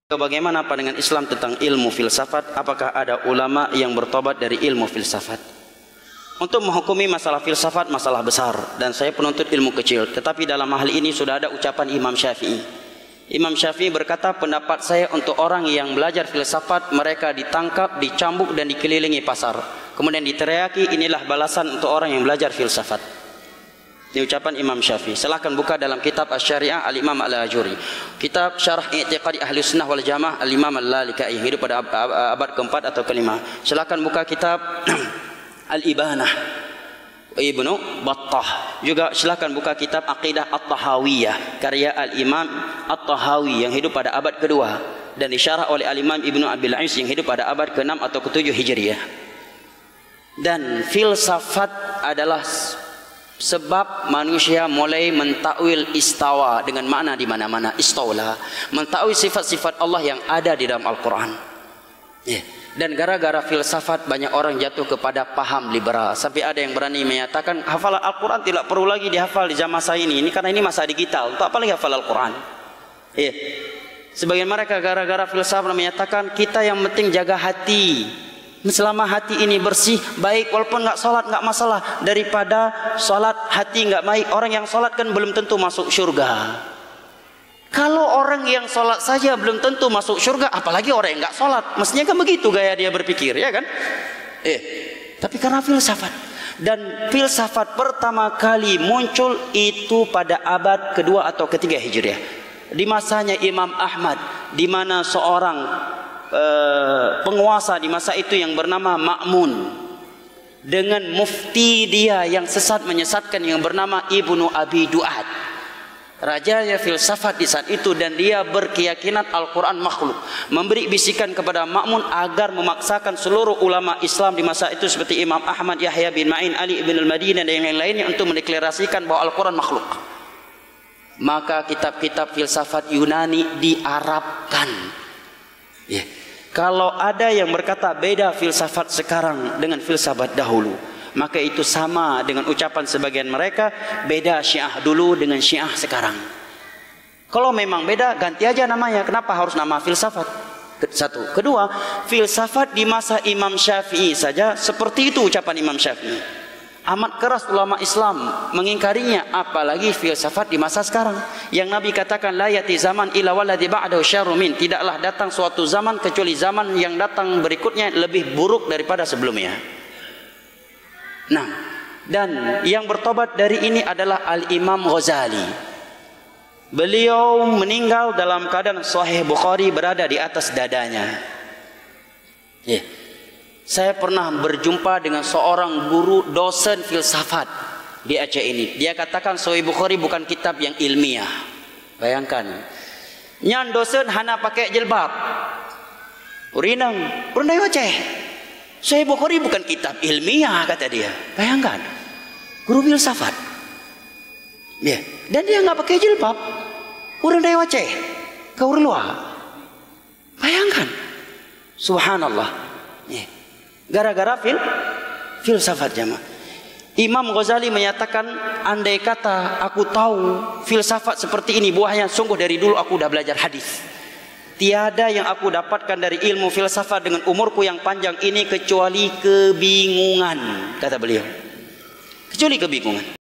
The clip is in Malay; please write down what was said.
Bagaimana pandangan Islam tentang ilmu filsafat? Apakah ada ulama yang bertobat dari ilmu filsafat? Untuk menghukumi masalah filsafat masalah besar, dan saya penuntut ilmu kecil. Tetapi dalam hal ini sudah ada ucapan Imam Syafi'i. Imam Syafi'i berkata, pendapat saya untuk orang yang belajar filsafat, mereka ditangkap, dicambuk dan dikelilingi pasar. Kemudian diteriaki, inilah balasan untuk orang yang belajar filsafat. Ini ucapan Imam Syafi'i. Silahkan buka dalam kitab Asy-Syari'ah Al-Imam Al-Ajuri, kitab Syarah I'tiqadi Ahli Sunnah wal Jamaah Al-Imam Al-Lalikai, hidup pada abad keempat atau kelima. Silahkan buka kitab Al-Ibanah Ibnu Battah. Juga silahkan buka kitab Aqidah At-Tahawiyah karya Al-Imam At-Tahawi yang hidup pada abad kedua dan disyarah oleh Al-Imam Ibnu Abil Ais yang hidup pada abad ke-6 atau ke-7 Hijriah. Dan filsafat adalah sebab manusia mulai mentakwil istawa dengan makna di mana-mana, istawla, mentakwil sifat-sifat Allah yang ada di dalam Al-Quran. Dan gara-gara filsafat banyak orang jatuh kepada paham liberal, sampai ada yang berani menyatakan hafalan Al-Quran tidak perlu lagi dihafal di zaman masa ini karena ini masa digital, untuk apa lagi hafal Al-Quran? Sebagian mereka gara-gara filsafat menyatakan kita yang penting jaga hati. Selama hati ini bersih, baik, walaupun nggak sholat nggak masalah, daripada sholat hati nggak baik. Orang yang sholat kan belum tentu masuk surga. Kalau orang yang sholat saja belum tentu masuk surga, apalagi orang yang nggak sholat. Mestinya kan begitu gaya dia berpikir, ya kan? Tapi karena filsafat, dan filsafat pertama kali muncul itu pada abad kedua atau ketiga Hijriah, di masanya Imam Ahmad, di mana seorang penguasa di masa itu yang bernama Ma'mun dengan mufti dia yang sesat menyesatkan yang bernama Ibnu Abi Du'ad, raja filsafat di saat itu, dan dia berkeyakinan Al-Quran makhluk, memberi bisikan kepada Ma'mun agar memaksakan seluruh ulama Islam di masa itu seperti Imam Ahmad, Yahya bin Ma'in, Ali bin Al-Madinah dan yang lain-lainnya untuk mendeklarasikan bahwa Al-Quran makhluk. Maka kitab-kitab filsafat Yunani diarabkan. Kalau ada yang berkata beda filsafat sekarang dengan filsafat dahulu, maka itu sama dengan ucapan sebagian mereka beda Syiah dulu dengan Syiah sekarang. Kalau memang beda, ganti aja namanya. Kenapa harus nama filsafat? Satu. Kedua, filsafat di masa Imam Syafi'i saja seperti itu ucapan Imam Syafi'i. Amat keras ulama Islam mengingkarinya, apalagi filsafat di masa sekarang. Yang Nabi katakan la yati zaman illa walladzi ba'dahu syarrun min, tidaklah datang suatu zaman kecuali zaman yang datang berikutnya lebih buruk daripada sebelumnya. Nah, dan yang bertobat dari ini adalah Al-Imam Ghazali. Beliau meninggal dalam keadaan Sahih Bukhari berada di atas dadanya. Saya pernah berjumpa dengan seorang guru dosen filsafat di Aceh ini. Dia katakan Sahih Bukhari bukan kitab yang ilmiah. Bayangkan, nyan dosen hana pakai jilbab, urinang, urindai Aceh. Sahih Bukhari bukan kitab ilmiah kata dia. Bayangkan, guru filsafat. Dan dia nggak pakai jilbab, urindai Aceh, kau luar. Bayangkan, subhanallah. Gara-gara filsafat jamaah. Imam Ghazali menyatakan, andai kata aku tahu filsafat seperti ini buahnya, sungguh dari dulu aku udah belajar hadis. Tiada yang aku dapatkan dari ilmu filsafat dengan umurku yang panjang ini kecuali kebingungan, kata beliau. Kecuali kebingungan.